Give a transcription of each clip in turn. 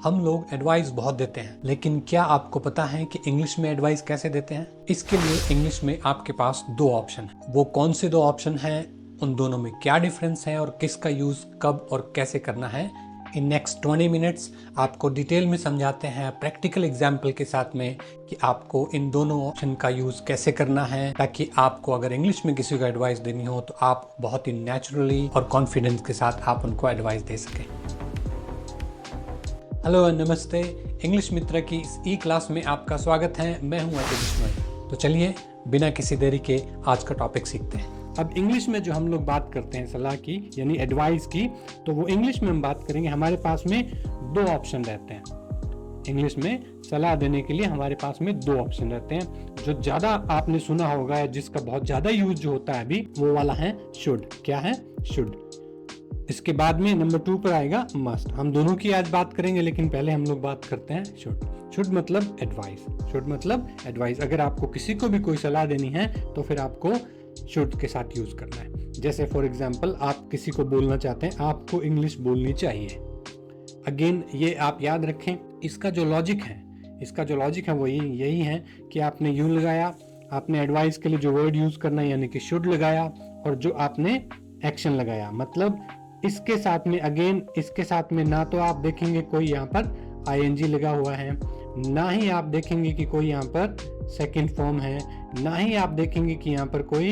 हम लोग एडवाइस बहुत देते हैं, लेकिन क्या आपको पता है कि इंग्लिश में एडवाइस कैसे देते हैं? इसके लिए इंग्लिश में आपके पास दो ऑप्शन है। वो कौन से दो ऑप्शन हैं, उन दोनों में क्या डिफरेंस है और किसका यूज कब और कैसे करना है, इन नेक्स्ट 20 मिनट्स आपको डिटेल में समझाते हैं प्रैक्टिकल एग्जाम्पल के साथ में कि आपको इन दोनों ऑप्शन का यूज कैसे करना है, ताकि आपको अगर इंग्लिश में किसी को एडवाइस देनी हो तो आप बहुत ही नेचुरली और कॉन्फिडेंस के साथ आप उनको एडवाइस दे सकें। हेलो नमस्ते, इंग्लिश मित्र की इस ई क्लास में आपका स्वागत है। मैं हूं अजय बिश्नोई। तो चलिए बिना किसी देरी के आज का टॉपिक सीखते हैं। अब इंग्लिश में जो हम लोग बात करते हैं सलाह की यानी एडवाइस की, तो वो इंग्लिश में हम बात करेंगे। हमारे पास में दो ऑप्शन रहते हैं। इंग्लिश में सलाह देने के लिए हमारे पास में दो ऑप्शन रहते हैं। जो ज्यादा आपने सुना होगा या जिसका बहुत ज्यादा यूज जो होता है अभी, वो वाला है शुड। क्या है? शुड। इसके बाद में नंबर 2 पर आएगा मस्ट। हम दोनों की आज बात करेंगे, लेकिन पहले हम लोग बात करते हैं शुड। शुड मतलब एडवाइस। शुड मतलब एडवाइस। अगर आपको किसी को भी कोई सलाह देनी है तो फिर आपको शुड के साथ यूज करना है। जैसे फॉर एग्जाम्पल आप किसी को बोलना चाहते हैं, आपको इंग्लिश बोलनी चाहिए। अगेन ये आप याद रखें, इसका जो लॉजिक है वो यही है कि आपने यू लगाया, आपने एडवाइस के लिए जो वर्ड यूज करना है यानी कि शुड लगाया, और जो आपने एक्शन लगाया। मतलब इसके साथ में इसके साथ में ना तो आप देखेंगे कोई यहाँ पर आईएनजी लगा हुआ है, ना ही आप देखेंगे कि कोई यहाँ पर सेकंड फॉर्म है, ना ही आप देखेंगे कि यहाँ पर कोई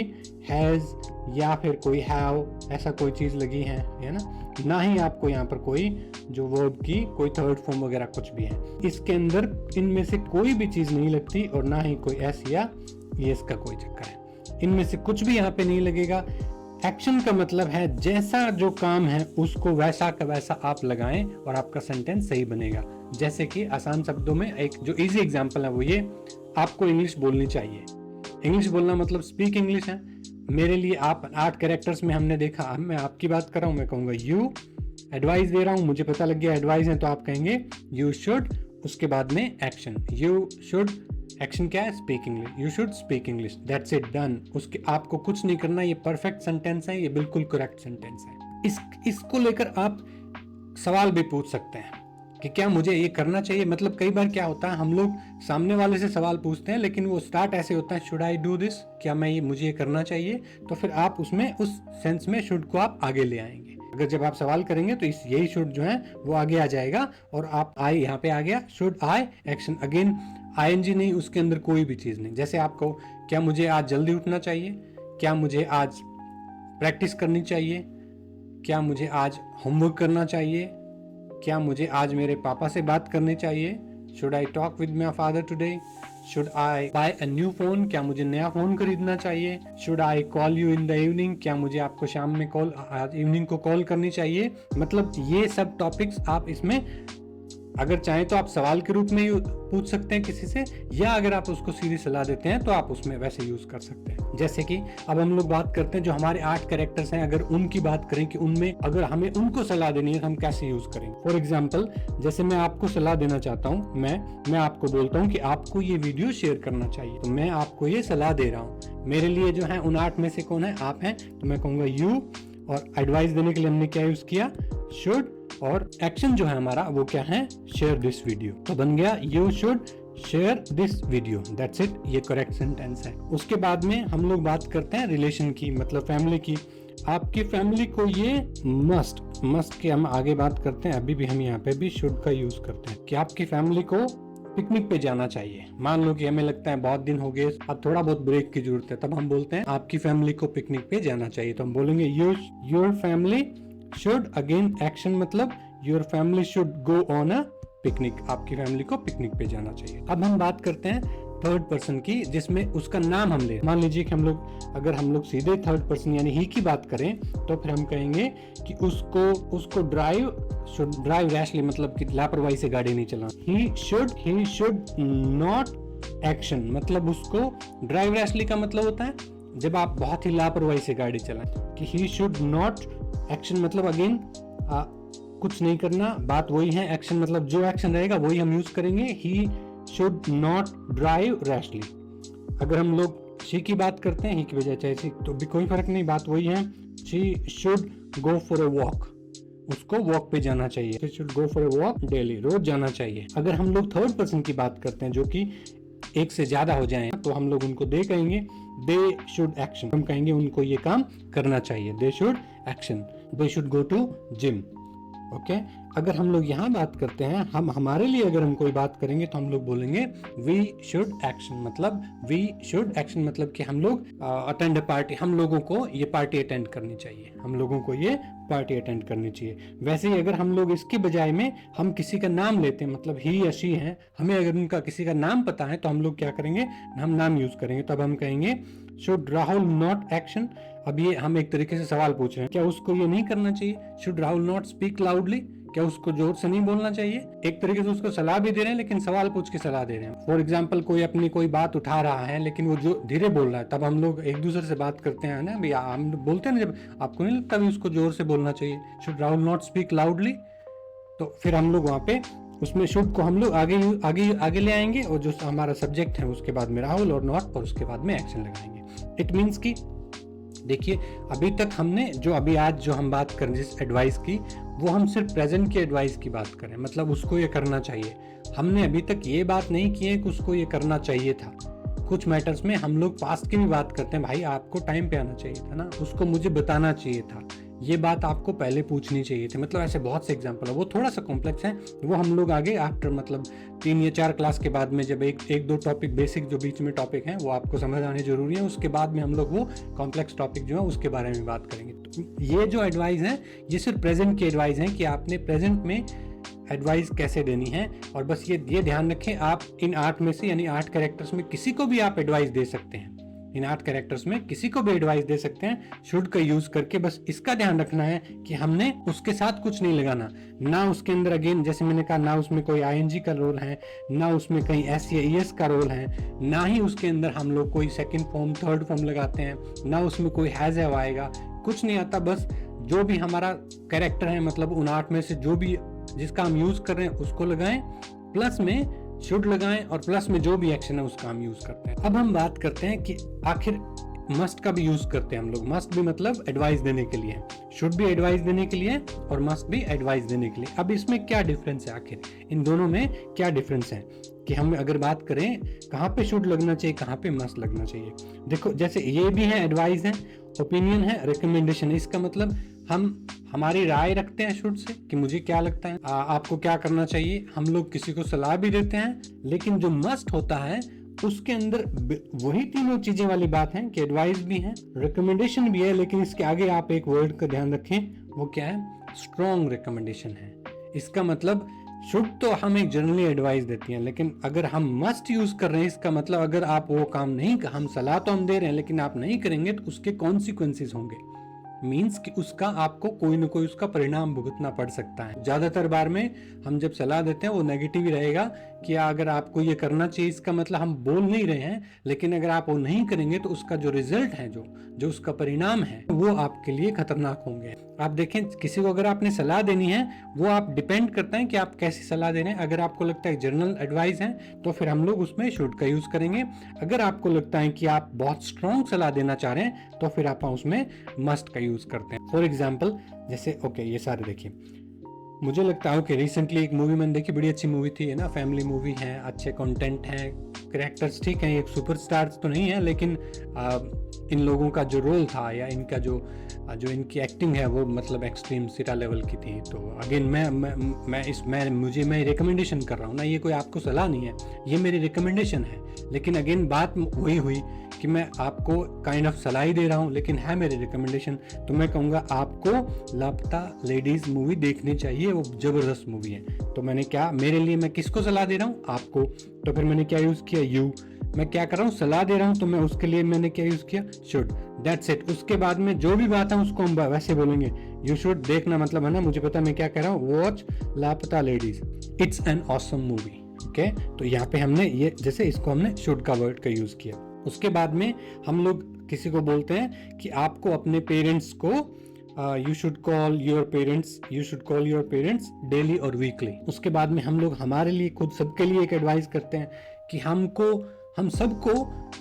हैज या फिर कोई हैव ऐसा कोई चीज लगी है ना ही आपको यहाँ पर कोई जो वर्ब की कोई थर्ड फॉर्म वगैरह कुछ भी है। इसके अंदर इनमें से कोई भी चीज नहीं लगती, और ना ही कोई एस या यस का कोई चक्कर है। इनमें से कुछ भी यहाँ पे नहीं लगेगा। एक्शन का मतलब है जैसा जो काम है उसको वैसा का वैसा आप लगाएं और आपका सेंटेंस सही बनेगा। जैसे कि आसान शब्दों में एक जो इजी एग्जांपल है वो ये, आपको इंग्लिश बोलनी चाहिए। इंग्लिश बोलना मतलब स्पीक इंग्लिश है। मेरे लिए आप 8 कैरेक्टर्स में हमने देखा। अब मैं आपकी बात कर रहा हूं, मैं कहूंगा यू, एडवाइस दे रहा हूं, मुझे पता लग गया एडवाइस है, तो आप कहेंगे यू शुड, उसके बाद में एक्शन। यू शुड, एक्शन क्या है? Speak English. You should speak English, that's it, done. उसके आपको कुछ नहीं करना। ये परफेक्ट सेंटेंस है, ये बिल्कुल करेक्ट सेंटेंस है। इसको लेकर आप सवाल भी पूछ सकते हैं कि क्या मुझे ये करना चाहिए। मतलब कई बार क्या होता है, हम लोग सामने वाले से सवाल पूछते हैं, लेकिन वो स्टार्ट ऐसे होता है, शुड आई डू दिस, क्या मुझे ये करना चाहिए। तो फिर आप उसमें उस सेंस में शुड को आप आगे ले आएंगे। अगर जब आप सवाल करेंगे तो यही शुड जो है वो आगे आ जाएगा, और आप आई यहाँ पे आ गया, should I action. Again ING नहीं, उसके अंदर कोई भी चीज नहीं। जैसे आप कहो, क्या मुझे आज जल्दी उठना चाहिए, क्या मुझे आज प्रैक्टिस करनी चाहिए, क्या मुझे आज होमवर्क करना चाहिए, क्या मुझे आज मेरे पापा से बात करनी चाहिए, should I talk with my father today, should I buy a new phone, क्या मुझे नया फोन खरीदना चाहिए, should I call you in the evening, क्या मुझे आपको शाम में इवनिंग को कॉल करनी चाहिए। मतलब ये सब टॉपिक्स आप इसमें अगर चाहें तो आप सवाल के रूप में पूछ सकते हैं किसी से, या अगर आप उसको सीधी सलाह देते हैं तो आप उसमें वैसे यूज कर सकते हैं। जैसे कि अब हम लोग बात करते हैं जो हमारे 8 कैरेक्टर्स हैं, अगर उनकी बात करें कि उनमें अगर हमें उनको सलाह देनी है तो हम कैसे यूज करें। फॉर एग्जाम्पल, जैसे मैं आपको सलाह देना चाहता हूँ, मैं आपको बोलता हूँ कि आपको ये वीडियो शेयर करना चाहिए, तो मैं आपको ये सलाह दे रहा हूँ। मेरे लिए जो है उन 8 में से कौन है? आप हैं। तो मैं कहूंगा यू, और एडवाइस देने के लिए हमने क्या यूज किया? शुड, और एक्शन जो है हमारा वो क्या है? Share this video. तो बन गया you should share this video, that's it. ये करेक्ट सेंटेंस है। उसके बाद में हम लोग बात करते हैं रिलेशन की, मतलब फैमिली की। आपकी फैमिली को ये मस्ट की हम आगे बात करते हैं। अभी भी हम यहाँ पे भी शुड का यूज करते हैं कि आपकी फैमिली को पिकनिक पे जाना चाहिए। मान लो कि हमें लगता है बहुत दिन हो गए, अब थोड़ा बहुत ब्रेक की जरूरत है, तब हम बोलते हैं आपकी फैमिली को पिकनिक पे जाना चाहिए। तो हम बोलेंगे your family should, again action मतलब your family should go on a picnic, आपकी फैमिली को पिकनिक पे जाना चाहिए। अब हम बात करते हैं थर्ड पर्सन की, जिसमें उसका नाम हम ले। मान लीजिए कि अगर हम लोग सीधे थर्ड पर्सन यानी ही की बात करें, तो फिर हम कहेंगे कि उसको शुड ड्राइव रैशली, मतलब कि लापरवाही से गाड़ी नहीं चलाना। ही शुड नॉट एक्शन, मतलब उसको ड्राइव रैशली का मतलब होता है जब आप बहुत ही लापरवाही से गाड़ी चलाएं। कि ही शुड नॉट एक्शन मतलब अगेन कुछ नहीं करना, बात वही है। एक्शन मतलब जो एक्शन रहेगा वही हम यूज करेंगे। He should not drive rashly. अगर हम लोग शी की बात करते हैं, ही की बजाय चाहे शी, तो भी कोई फर्क नहीं, बात वही है। She should go for a walk. उसको वॉक पे जाना चाहिए, they should go for a walk daily, रोज जाना चाहिए। अगर हम लोग थर्ड पर्सन की बात करते हैं जो कि एक से ज्यादा हो जाए तो हम लोग उनको दे कहेंगे, दे शुड एक्शन, हम कहेंगे उनको ये काम करना चाहिए, they should action, they should go to gym. Okay, अगर हम लोग यहाँ बात करते हैं, हम हमारे लिए अगर हम कोई बात करेंगे तो हम लोग बोलेंगे वी शुड एक्शन, मतलब वी शुड एक्शन मतलब कि हम लोग अटेंड पार्टी, हम लोगों को ये पार्टी अटेंड करनी चाहिए, हम लोगों को ये पार्टी अटेंड करनी चाहिए। वैसे ही अगर हम लोग इसके बजाय में हम किसी का नाम लेते हैं, मतलब ही या शी है, हमें अगर उनका किसी का नाम पता है तो हम लोग क्या करेंगे, हम नाम यूज करेंगे। तब हम कहेंगे शुड राहुल नॉट एक्शन। अब ये हम एक तरीके से सवाल पूछ रहे हैं, क्या उसको ये नहीं करना चाहिए? Should Rahul not speak loudly, क्या उसको जोर से नहीं बोलना चाहिए? एक तरीके से उसको सलाह भी दे रहे हैं लेकिन सवाल पूछ के सलाह दे रहे हैं। फॉर एग्जाम्पल कोई अपनी कोई बात उठा रहा है लेकिन वो जो धीरे बोल रहा है, तब हम लोग एक दूसरे से बात करते हैं ना भैया, हम बोलते हैं ना, जब आपको नहीं लगता भी उसको जोर से बोलना चाहिए, should Rahul not speak loudly, तो फिर हम लोग वहाँ पे उसमें शुड को हम लोग आगे आगे आगे ले आएंगे और जो हमारा सब्जेक्ट है उसके बाद में राहुल और नॉट और उसके बाद में एक्शन लगाएंगे। इट मीन्स की देखिए, अभी तक हमने जो अभी आज जो हम बात करें जिस एडवाइस की, वो हम सिर्फ प्रेजेंट की एडवाइस की बात करें, मतलब उसको ये करना चाहिए। हमने अभी तक ये बात नहीं की है कि उसको ये करना चाहिए था। कुछ मैटर्स में हम लोग पास्ट की भी बात करते हैं, भाई आपको टाइम पे आना चाहिए था ना, उसको मुझे बताना चाहिए था, ये बात आपको पहले पूछनी चाहिए थी। मतलब ऐसे बहुत से एग्जाम्पल है, वो थोड़ा सा कॉम्प्लेक्स है, वो हम लोग आगे आफ्टर मतलब 3 या 4 क्लास के बाद में जब एक दो टॉपिक बेसिक जो बीच में टॉपिक हैं वो आपको समझ आने जरूरी है, उसके बाद में हम लोग वो कॉम्प्लेक्स टॉपिक जो है उसके बारे में बात करेंगे। तो ये जो एडवाइस है ये सिर्फ प्रेजेंट की एडवाइस है कि आपने प्रेजेंट में एडवाइस कैसे देनी है। और बस ये ध्यान रखें, आप इन 8 में से यानी 8 कैरेक्टर्स में किसी को भी आप एडवाइस दे सकते हैं, इन 8 कैरेक्टर्स में किसी को भी एडवाइस दे सकते हैं शुड का यूज करके। बस इसका ध्यान रखना है कि हमने उसके साथ कुछ नहीं लगाना, ना उसके अंदर अगेन जैसे मैंने कहा, ना उसमें कोई आईएनजी का रोल है, ना उसमें कहीं एस या ईएस का रोल है, ना ही उसके अंदर हम लोग कोई सेकंड फॉर्म थर्ड फॉर्म लगाते हैं, ना उसमें कोई हैज हैव आएगा, कुछ नहीं आता। बस जो भी हमारा कैरेक्टर है, मतलब उन 8 में से जो भी जिसका हम यूज कर रहे हैं उसको लगाएं, प्लस में शुड लगाएं और प्लस में जो भी एक्शन है उसका हम यूज करते हैं। अब हम बात करते हैं कि आखिर मस्ट का भी यूज करते हैं हम लोग। मस्ट भी मतलब एडवाइस देने के लिए, शुड भी एडवाइस देने के लिए और मस्ट भी एडवाइस देने के लिए। अब इसमें क्या डिफरेंस है, आखिर इन दोनों में क्या डिफरेंस है कि हम अगर बात करें कहाँ पे शुड लगना चाहिए, कहाँ पे मस्ट लगना चाहिए। देखो जैसे ये भी है एडवाइस है, ओपिनियन है, रिकमेंडेशन है। इसका मतलब हम हमारी राय रखते हैं शुड से कि मुझे क्या लगता है आपको क्या करना चाहिए, हम लोग किसी को सलाह भी देते हैं। लेकिन जो मस्ट होता है उसके अंदर वही तीनों चीजें वाली बात है कि एडवाइस भी है, रिकमेंडेशन भी है, लेकिन इसके आगे आप एक वर्ड का ध्यान रखें, वो क्या है, स्ट्रॉन्ग रिकमेंडेशन है। इसका मतलब शुड तो हम एक जनरली एडवाइस देती हैं, लेकिन अगर हम मस्ट यूज कर रहे हैं, इसका मतलब अगर आप वो काम नहीं, हम सलाह तो हम दे रहे हैं लेकिन आप नहीं करेंगे तो उसके कॉन्सिक्वेंसेस होंगे। मीन्स कि उसका आपको कोई ना कोई उसका परिणाम भुगतना पड़ सकता है। ज्यादातर बार में हम जब सलाह देते हैं वो नेगेटिव ही रहेगा कि अगर आपको ये करना चाहिए, इसका मतलब हम बोल नहीं रहे हैं, लेकिन अगर आप वो नहीं करेंगे तो उसका जो रिजल्ट है, जो उसका परिणाम है, वो आपके लिए खतरनाक होंगे। आप देखें, किसी को अगर आपने सलाह देनी है, वो आप डिपेंड करता है कि आप कैसी सलाह दे रहे हैं। अगर आपको लगता है जनरल एडवाइस है तो फिर हम लोग उसमें शुड का यूज करेंगे। अगर आपको लगता है कि आप बहुत स्ट्रॉन्ग सलाह देना चाह रहे हैं तो फिर आप उसमें मस्ट का यूज करते हैं। फॉर एग्जाम्पल जैसे ये सारे देखिए, मुझे लगता है कि रिसेंटली एक मूवी मैंने देखी, बड़ी अच्छी मूवी थी, है ना, फैमिली मूवी है, अच्छे कंटेंट है, कैरेक्टर्स ठीक है, एक सुपरस्टार्स तो नहीं है, लेकिन इन लोगों का जो रोल था या इनका जो इनकी एक्टिंग है वो मतलब एक्सट्रीम सिरा लेवल की थी। तो अगेन मैं रिकमेंडेशन कर रहा हूँ ना, ये कोई आपको सलाह नहीं है, ये मेरी रिकमेंडेशन है। लेकिन अगेन बात वही हुई कि मैं आपको काइंड ऑफ सलाह ही दे रहा हूँ, लेकिन है मेरी रिकमेंडेशन। तो मैं कहूँगा आपको लापता लेडीज मूवी देखनी चाहिए, वो जबरदस्त मूवी है। तो मैंने क्या, मेरे लिए मैं किसको सलाह दे रहा हूँ, आपको। तो फिर मैंने क्या यूज किया, यू। मैं क्या कर रहा हूँ, सलाह दे रहा हूँ, तो मैं उसके लिए मैंने क्या यूज किया, शुड। That's it. उसके बाद में जो भी बात है उसको हम वैसे बोलेंगे, यू शुड देखना, मतलब है ना, मुझे पता मैं क्या कह रहा हूँ, वॉच लापता ladies, it's an awesome movie. Okay, तो यहाँ पे हमने ये जैसे इसको हमने शुड का वर्ड का यूज किया। उसके बाद में हम लोग किसी को बोलते हैं कि आपको अपने पेरेंट्स को you should call your parents daily और वीकली। उसके बाद में हम लोग हमारे लिए खुद सबके लिए एक एडवाइस करते हैं कि हमको हम सबको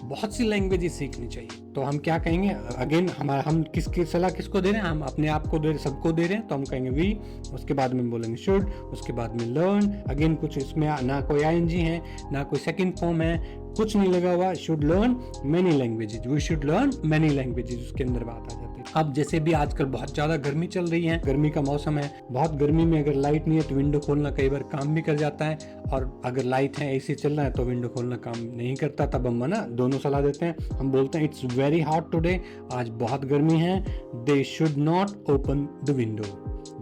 बहुत सी लैंग्वेजेस सीखनी चाहिए। तो हम क्या कहेंगे, अगेन हम किसकी सलाह किसको दे रहे हैं, हम अपने आप को दे रहे, सबको दे रहे हैं, तो हम कहेंगे वी, उसके बाद में बोलेंगे शुड, उसके बाद में लर्न। अगेन कुछ इसमें ना कोई आईएनजी है, ना कोई सेकंड फॉर्म है, कुछ नहीं लगा हुआ। Should learn many languages, we should learn many languages, उसके अंदर बात आ जाती है। अब जैसे भी आजकल बहुत ज्यादा गर्मी चल रही है, गर्मी का मौसम है, बहुत गर्मी में अगर लाइट नहीं है तो विंडो खोलना कई बार काम भी कर जाता है, और अगर लाइट है, एसी चल रहा है, तो विंडो खोलना काम नहीं करता। तब हम ना दोनों सलाह देते हैं, हम बोलते हैं इट्स वेरी हॉट टुडे, आज बहुत गर्मी है, they should not open the window,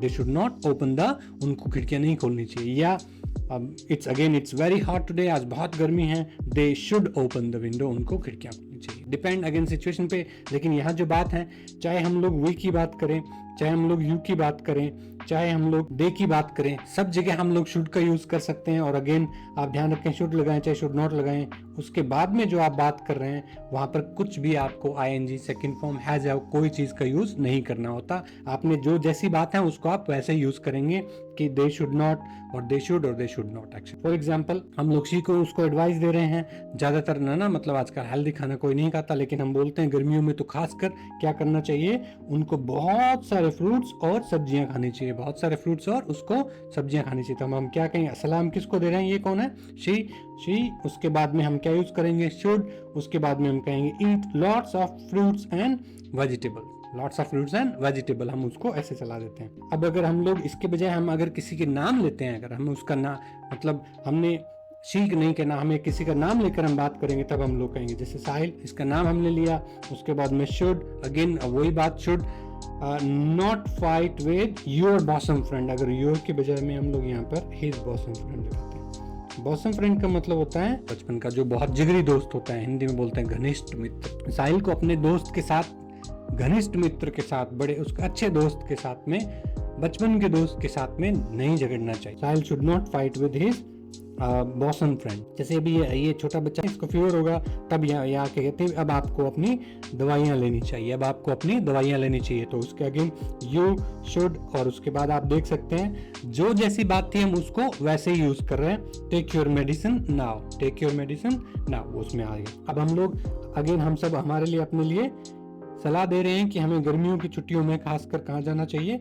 they should not open the, उनको खिड़कियां नहीं खोलनी चाहिए। या इट्स वेरी हॉट टुडे, आज बहुत गर्मी है, they should open the window, उनको खिड़कियां खोलनी चाहिए। डिपेंड अगेन सिचुएशन पे। लेकिन यहाँ जो बात है, चाहे हम लोग वी की बात करें, चाहे हम लोग यू की बात करें, चाहे हम लोग दे की बात करें, सब जगह हम लोग शुड का यूज कर सकते हैं। और अगेन आप ध्यान रखें, शुड लगाएं चाहे शुड नॉट लगाएं, उसके बाद में जो आप बात कर रहे हैं वहां पर कुछ भी आपको आईएनजी, सेकंड फॉर्म, हैज, कोई चीज का यूज नहीं करना होता। आपने जो जैसी बात है उसको आप वैसे यूज करेंगे कि दे शुड नॉट और दे शुड और they should not. Action for example, हम लोग सी को उसको एडवाइस दे रहे हैं, ज्यादातर ना मतलब आजकल हेल्दी खाना कोई नहीं खाता, लेकिन हम बोलते हैं गर्मियों में तो खासकर क्या करना चाहिए, उनको बहुत सारे फ्रूट्स और सब्जियां खानी चाहिए, बहुत सारे फ्रूट्स और उसको सब्जियां खानी चाहिए। तो हम क्या कहेंगे, सलाम किसको दे रहे हैं, ये कौन है, शी, उसके बाद में हम क्या यूज करेंगे, शुड, उसके बाद में हम कहेंगे eat lots of fruits and vegetable, lots of fruits and vegetable, हम उसको ऐसे चला देते हैं। अब अगर हम लोग इसके बजाय हम अगर किसी के नाम लेते हैं, अगर हम उसका नाम, मतलब हमने शीख नहीं कहना, हमें किसी का नाम लेकर हम बात करेंगे, तब हम लोग कहेंगे, जैसे साहिल, इसका नाम हमने लिया, उसके बाद में शुड, अगेन वही बात, should not fight with your bosom friend, अगर योर के बजाय में हम लोग यहाँ पर हिज बॉसम फ्रेंड लगाते हैं। बॉसम फ्रेंड का मतलब होता है बचपन का जो बहुत जिगरी दोस्त होता है, हिंदी में बोलते हैं घनिष्ठ मित्र। साहिल को अपने दोस्त के साथ, घनिष्ठ मित्र के साथ, बड़े उसके अच्छे दोस्त के साथ में, बचपन के दोस्त के साथ में नहीं झगड़ना चाहिए। Sahil should not fight with his bosom friend. जैसे अभी ये छोटा बच्चा, इसको फीवर होगा, तब यहाँ के कहते हैं अब आपको अपनी दवाइयाँ लेनी चाहिए, अब आपको अपनी दवाइयाँ लेनी चाहिए, तो उसके अगेन यू, शुड, और उसके बाद आप देख सकते हैं जो जैसी बात थी हम उसको वैसे ही यूज कर रहे हैं। Take your medicine now, take your medicine now, उसमें आ गया। अब हम लोग अगेन हम सब हमारे लिए, अपने लिए सलाह दे रहे हैं कि हमें गर्मियों की छुट्टियों में खासकर कहाँ जाना चाहिए,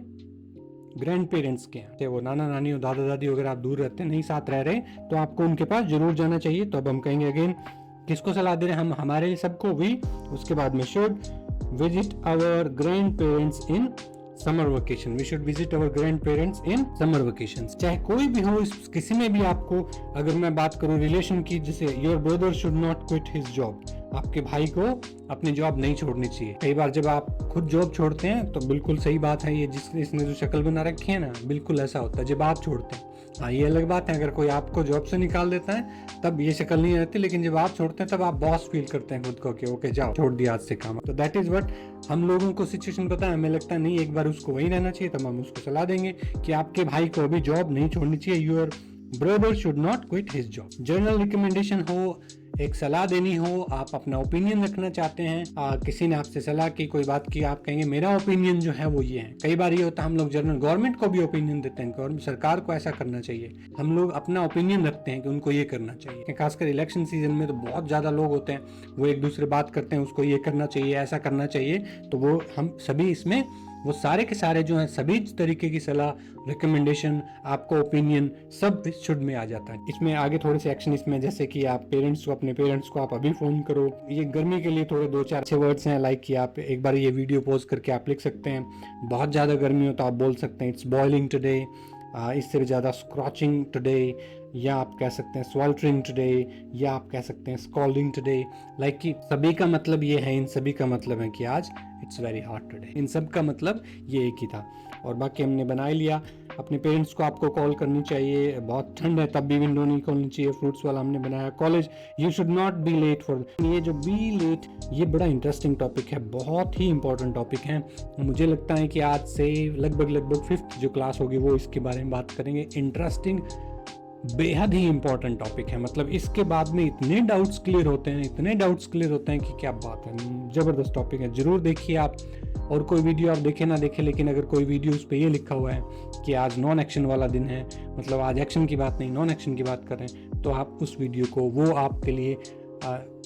ग्रैंड पेरेंट्स के यहाँ, वो नाना नानी और दादा दादी अगर आप दूर रहते हैं, नहीं साथ रह रहे, तो आपको उनके पास जरूर जाना चाहिए। तो अब हम कहेंगे अगेन किसको सलाह दे रहे हैं, हम हमारे सबको, वी, उसके बाद में should visit our grandparents in summer vacation, we should visit our grandparents in summer vacation. चाहे कोई भी हो, किसी में भी आपको, अगर मैं बात करूं रिलेशन की, जैसे your brother should not quit his job, आपके भाई को अपनी जॉब नहीं छोड़नी चाहिए। कई बार जब आप खुद जॉब छोड़ते हैं तो बिल्कुल सही बात है, ये इसने जो शक्ल बना रखी है ना, बिल्कुल ऐसा होता है जब आप छोड़ते हैं। हाँ, ये अलग बात है, अगर कोई आपको जॉब से निकाल देता है तब ये शक्ल नहीं रहती, लेकिन जब आप छोड़ते हैं तब आप बॉस फील करते हैं खुद को कि ओके जाओ, छोड़ दिया आज से काम। तो दैट इज व्हाट हम लोगों को सिचुएशन पता है, हमें लगता है नहीं एक बार उसको वही रहना चाहिए, तब हम उसको सलाह देंगे कि आपके भाई को अभी जॉब नहीं छोड़नी चाहिए, your brother should not quit his job. Journal recommendation हो, एक सलाह देनी हो, आप अपना ओपिनियन रखना चाहते हैं, किसी ने आपसे सलाह की, कोई बात की, आप कहेंगे मेरा ओपिनियन जो है वो ये है। कई बार ये होता है हम लोग जर्नल गवर्नमेंट को भी ओपिनियन देते हैं, गवर्नमेंट सरकार को ऐसा करना चाहिए, हम लोग अपना ओपिनियन रखते हैं कि उनको ये करना चाहिए। खासकर इलेक्शन सीजन में तो बहुत ज्यादा लोग होते हैं, वो एक दूसरे बात करते हैं, उसको ये करना चाहिए, ऐसा करना चाहिए, तो वो हम सभी इसमें, वो सारे के सारे जो है सभी तरीके की सलाह, रिकमेंडेशन, आपको ओपिनियन, सब इस शुड में आ जाता है। इसमें आगे थोड़े से एक्शन इसमें, जैसे कि आप पेरेंट्स को, अपने पेरेंट्स को आप अभी फोन करो, ये गर्मी के लिए थोड़े 2-4 अच्छे वर्ड्स हैं, लाइक कि आप एक बार ये वीडियो पॉज करके आप लिख सकते हैं। बहुत ज्यादा गर्मी हो तो आप बोल सकते हैं इट्स बॉइलिंग टुडे, इससे भी ज्यादा स्क्रॉचिंग टुडे, या आप कह सकते हैं स्वल्टरिंग टुडे, या आप कह सकते हैं स्कॉल्डिंग टुडे। लाइक कि सभी का मतलब ये है, इन सभी का मतलब है कि आज इट्स वेरी हॉट टुडे, इन सब का मतलब ये एक ही था। और बाकी हमने बना ही लिया। अपने पेरेंट्स को आपको कॉल करनी चाहिए, बहुत ठंड है तब भी विंडो नहीं खोलनी चाहिए, फ्रूट्स वाला हमने बनाया। College, you should not be late for, ये जो बी लेट, ये बड़ा इंटरेस्टिंग टॉपिक है, बहुत ही इंपॉर्टेंट टॉपिक है। मुझे लगता है कि आज से लगभग 5th जो क्लास होगी वो इसके बारे में बात करेंगे। इंटरेस्टिंग, बेहद ही इंपॉर्टेंट टॉपिक है, मतलब इसके बाद में इतने डाउट्स क्लियर होते हैं, इतने डाउट्स क्लियर होते हैं कि क्या बात है, जबरदस्त टॉपिक है। जरूर देखिए आप, और कोई वीडियो आप देखे ना देखे, लेकिन अगर कोई वीडियो उस पर ये लिखा हुआ है कि आज नॉन एक्शन वाला दिन है, मतलब आज एक्शन की बात नहीं नॉन एक्शन की बात कर रहे हैं, तो आप उस वीडियो को, वो आपके लिए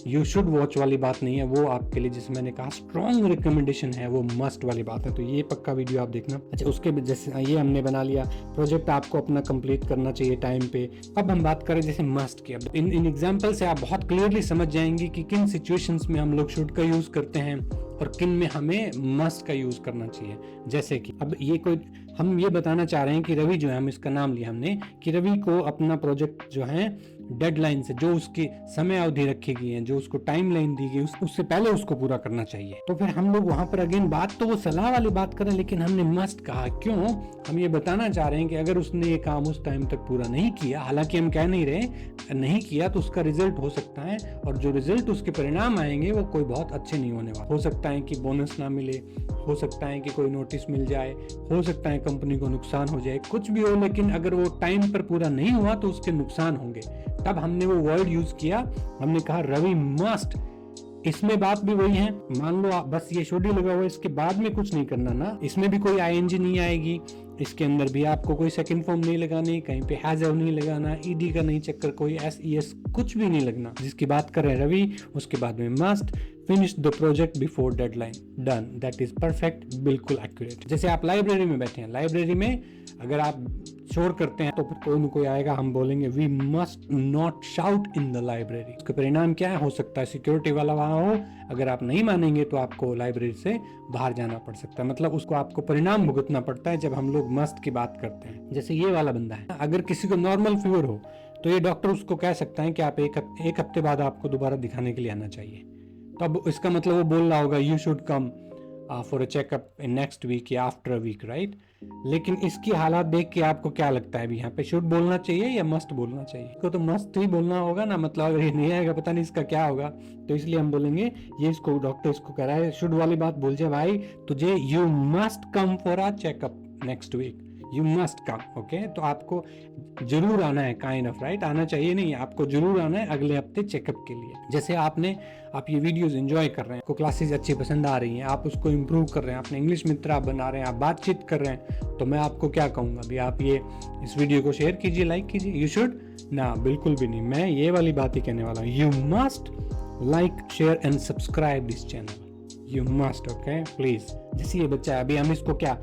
यू शुड वॉच वाली बात नहीं है, वो आपके लिए जिसे मैंने कहा स्ट्रॉन्ग रिकमेंडेशन है, वो मस्ट वाली बात है। तो ये पक्का वीडियो आप देखना। अच्छा, उसके जैसे ये हमने बना लिया, प्रोजेक्ट आपको अपना कंप्लीट करना चाहिए टाइम पे। अब हम बात करें जैसे मस्ट की। अब इन एग्जाम्पल से आप बहुत क्लियरली समझ जाएंगे कि किन सिचुएशंस में हम लोग शुड का यूज करते हैं और किन में हमें मस्ट का यूज करना चाहिए। जैसे कि अब ये कोई हम ये बताना चाह रहे हैं कि रवि जो है, हम इसका नाम लिया हमने कि रवि को अपना प्रोजेक्ट जो है डेडलाइन से, जो उसकी समय अवधि रखी गई है, जो उसको टाइम लाइन दी गई, उससे पहले उसको पूरा करना चाहिए। तो फिर हम लोग वहां पर अगेन बात तो वो सलाह वाली बात करें, लेकिन हमने मस्ट कहा। क्यों? हम ये बताना चाह रहे हैं कि अगर उसने ये काम उस टाइम तक पूरा नहीं किया, हालांकि हम कह नहीं रहे नहीं किया, तो उसका रिजल्ट हो सकता है, और जो रिजल्ट उसके परिणाम आएंगे वो कोई बहुत अच्छे नहीं होने वाले। हो सकता है कि बोनस ना मिले, हो सकता है कि कोई नोटिस मिल जाए, हो सकता है कंपनी को नुकसान हो जाए, कुछ भी हो, लेकिन अगर वो टाइम पर पूरा नहीं हुआ तो उसके नुकसान होंगे। तब हमने वो वर्ड यूज किया, हमने कहा रवि मस्ट। इसमें बात भी वही है, मान लो आप बस ये शुड ही लगा हुआ है, इसके बाद में कुछ नहीं करना ना, इसमें भी कोई आईएनजी नहीं आएगी, इसके अंदर भी आपको कोई सेकंड फॉर्म नहीं लगानी, कहीं पे हैज नहीं लगाना, ईडी का नहीं चक्कर, कोई एस कुछ भी नहीं लगना। जिसकी बात कर रहे हैं रवि, उसके बाद में must finish the project before deadline, done, that is perfect, बिल्कुल एक्यूरेट। जैसे आप लाइब्रेरी में बैठे हैं, लाइब्रेरी में अगर आप शोर करते हैं तो फिर कोई न कोई आएगा, हम बोलेंगे we must not shout in the library. उसके परिणाम क्या है? हो सकता है सिक्योरिटी वाला वहां हो, अगर आप नहीं मानेंगे तो आपको लाइब्रेरी से बाहर जाना पड़ सकता है। मतलब उसको आपको परिणाम भुगतना पड़ता है जब हम लोग मस्ट की बात करते हैं। जैसे ये वाला बंदा है, अगर किसी को नॉर्मल फीवर हो तो ये डॉक्टर उसको कह सकता है कि आप एक हफ्ते बाद आपको दोबारा दिखाने के लिए आना चाहिए। तो अब इसका मतलब वो बोल रहा होगा you should come for a checkup in next week या आफ्टर अ वीक, राइट? लेकिन इसकी हालात देख के आपको क्या लगता है, अभी यहाँ पे शुड बोलना चाहिए या मस्ट बोलना चाहिए? को तो मस्ट ही बोलना होगा ना, मतलब अगर ये नहीं आएगा पता नहीं इसका क्या होगा। तो इसलिए हम बोलेंगे, ये इसको डॉक्टर इसको कह रहा है शुड वाली बात बोल जाए, भाई तुझे you must come for a checkup next week, you must come, okay? तो आपको जरूर आना है, काइंड ऑफ, राइट? आना चाहिए नहीं, आपको जरूर आना है अगले हफ्ते चेकअप के लिए। जैसे आप ये वीडियोस एंजॉय कर रहे हैं, आपको क्लासेस अच्छी पसंद आ रही हैं, आप उसको इम्प्रूव कर रहे हैं, आपने इंग्लिश मित्र आप बना रहे हैं, आप बातचीत कर रहे हैं, तो मैं आपको क्या कहूँगा, अभी आप ये इस वीडियो को शेयर कीजिए, लाइक कीजिए। यू शुड ना, बिल्कुल भी नहीं, मैं ये वाली बात ही कहने वाला हूँ। You must like, share and subscribe this channel, you must, okay please. जैसे ये बच्चा है, अभी हम इसको क्या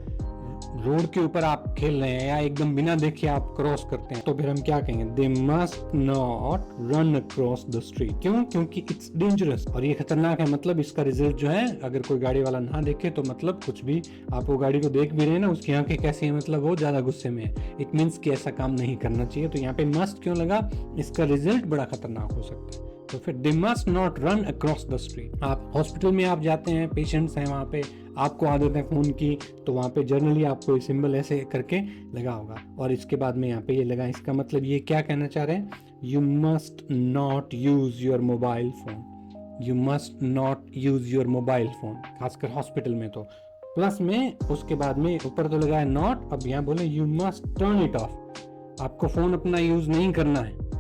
रोड के ऊपर आप खेल रहे हैं या एकदम बिना देखे आप क्रॉस करते हैं, तो फिर हम क्या कहेंगे? They must not run across the street. क्यों? क्योंकि इट्स डेंजरस, और ये खतरनाक है। मतलब इसका रिजल्ट जो है, अगर कोई गाड़ी वाला ना देखे तो मतलब कुछ भी, आप वो गाड़ी को देख भी रहे हैं ना, उसकी आंखें कैसी है, मतलब वो ज्यादा गुस्से में है, इट मीन्स कि ऐसा काम नहीं करना चाहिए। तो यहाँ पे मस्ट क्यों लगा? इसका रिजल्ट बड़ा खतरनाक हो सकता है। तो फिर they must not run across the street. आप हॉस्पिटल में आप जाते हैं, पेशेंट्स हैं वहाँ पे, आपको आदत है फोन की, तो वहाँ पे जर्नली आपको सिंबल ऐसे करके लगा होगा, और इसके बाद में यहाँ पे ये लगा। इसका मतलब ये क्या कहना चाह रहे हैं? You must not use your mobile phone, you must not use your mobile phone, खासकर हॉस्पिटल में। तो प्लस में उसके बाद में ऊपर तो लगा है नॉट, अब यहाँ बोले you must turn it of. आपको फोन अपना यूज नहीं करना है,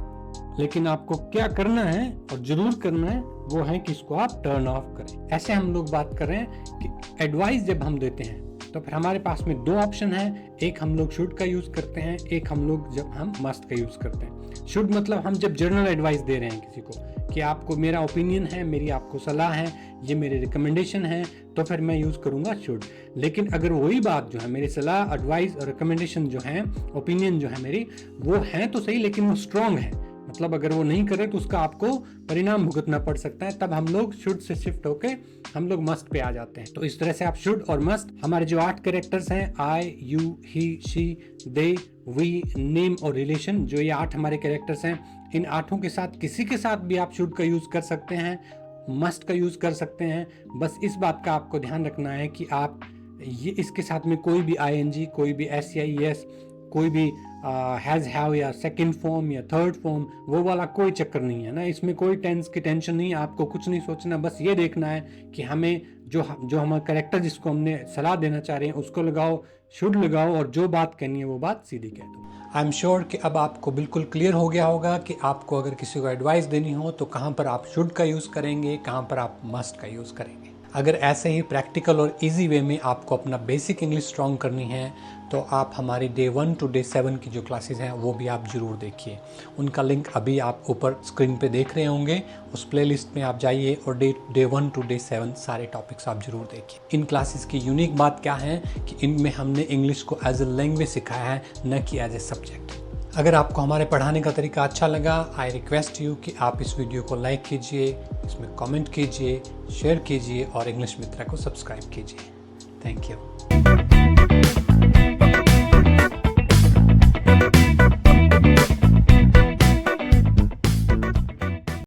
लेकिन आपको क्या करना है और जरूर करना है, वो है कि इसको आप टर्न ऑफ करें। ऐसे हम लोग बात कर रहे हैं कि एडवाइस जब हम देते हैं तो फिर हमारे पास में दो ऑप्शन है, एक हम लोग शुड का यूज करते हैं, एक हम लोग जब हम मस्ट का यूज करते हैं। शुड मतलब हम जब जनरल एडवाइस दे रहे हैं किसी को कि आपको मेरा ओपिनियन है, मेरी आपको सलाह है, ये मेरे रिकमेंडेशन है, तो फिर मैं यूज करूंगा शुड। लेकिन अगर वही बात जो है, मेरी सलाह, एडवाइस और रिकमेंडेशन जो है, ओपिनियन जो है मेरी, वो है तो सही लेकिन वो स्ट्रांग है, मतलब अगर वो नहीं करे तो उसका आपको परिणाम भुगतना पड़ सकता है, तब हम लोग शुड से शिफ्ट होके हम लोग मस्ट पे आ जाते हैं। तो इस तरह से आप शुड और मस्ट, हमारे जो 8 कैरेक्टर्स हैं, I, you, he, she, they, we, name और रिलेशन, जो ये 8 हमारे कैरेक्टर्स हैं, इन 8 के साथ किसी के साथ भी आप शुड का यूज कर सकते हैं, मस्ट का यूज कर सकते हैं। बस इस बात का आपको ध्यान रखना है कि आप ये इसके साथ में कोई भी आईएनजी, कोई भी एस, कोई भी हैज, हैव या सेकंड फॉर्म या थर्ड फॉर्म, वो वाला कोई चक्कर नहीं है ना, इसमें कोई टेंस की टेंशन नहीं, आपको कुछ नहीं सोचना, बस ये देखना है कि हमें जो हमारा कैरेक्टर जिसको हमने सलाह देना चाह रहे हैं उसको लगाओ, शुड लगाओ, और जो बात कहनी है वो बात सीधी कह दो। आई एम श्योर कि अब आपको बिल्कुल क्लियर हो गया होगा कि आपको अगर किसी को एडवाइस देनी हो तो कहाँ पर आप शुड का यूज़ करेंगे, कहाँ पर आप मस्ट का यूज़ करेंगे। अगर ऐसे ही प्रैक्टिकल और इजी वे में आपको अपना बेसिक इंग्लिश स्ट्रॉन्ग करनी है तो आप हमारी डे 1 to डे 7 की जो क्लासेस हैं वो भी आप ज़रूर देखिए। उनका लिंक अभी आप ऊपर स्क्रीन पे देख रहे होंगे, उस प्लेलिस्ट में आप जाइए और डे 1 to डे 7 सारे टॉपिक्स आप ज़रूर देखिए। इन क्लासेस की यूनिक बात क्या है कि इनमें हमने इंग्लिश को एज ए लैंग्वेज सिखाया है, न कि एज ए सब्जेक्ट। अगर आपको हमारे पढ़ाने का तरीका अच्छा लगा, आई रिक्वेस्ट यू कि आप इस वीडियो को लाइक कीजिए, इसमें कमेंट कीजिए, शेयर कीजिए और इंग्लिश मित्रा को सब्सक्राइब कीजिए। Thank you.